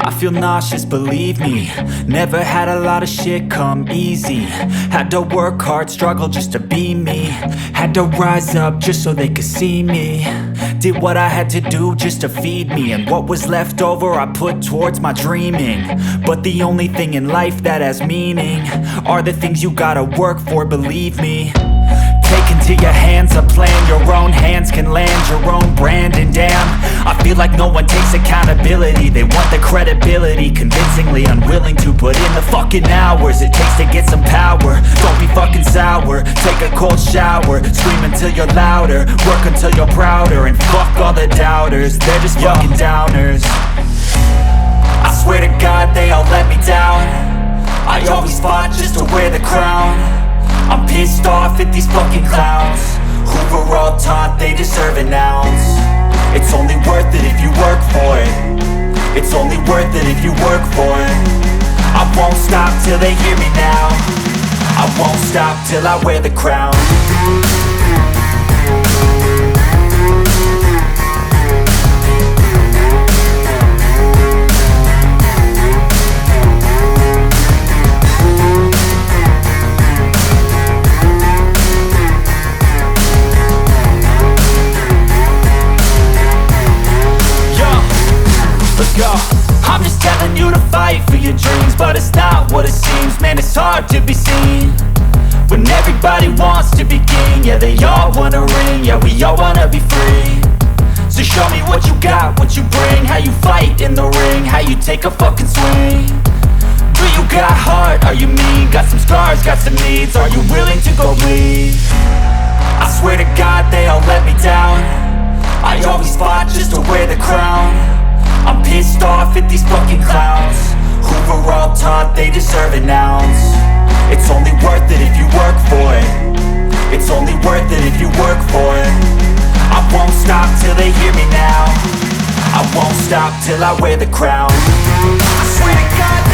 I feel nauseous, believe me. Never had a lot of shit come easy. Had to work hard, struggle just to be me. Had to rise up just so they could see me. Did what I had to do just to feed me, and what was left over I put towards my dreaming. But the only thing in life that has meaning are the things you gotta work for, believe me. Take into your hands a plan, your own hands can land your own brand. And damn, I feel like no one takes accountability. They want the credibility, convincingly unwilling to put in the fucking hours it takes to get some power. Don't be fucking sour, take a cold shower. Scream until you're louder, work until you're prouder. And fuck all the doubters, they're just fucking downers. I swear to God they all let me down. I always fought just to wear the crown. I'm pissed off at these fucking clowns who were all taught they deserve an ounce. It's only worth it if you work for it. It's only worth it if you work for it. I won't stop till they hear me now. I won't stop till I wear the crown. I'm just telling you to fight for your dreams, but it's not what it seems. Man, it's hard to be seen when everybody wants to be king. Yeah, they all wanna ring, yeah, we all wanna be free. So show me what you got, what you bring, how you fight in the ring, how you take a fucking swing. Do you got heart, are you mean? Got some scars, got some needs, are you willing to go bleed? I swear to God they all let me down. I always fought just to wear the crown. I'm pissed off at these fucking clowns who were all taught they deserve an ounce. It's only worth it if you work for it. It's only worth it if you work for it. I won't stop till they hear me now. I won't stop till I wear the crown. I swear to God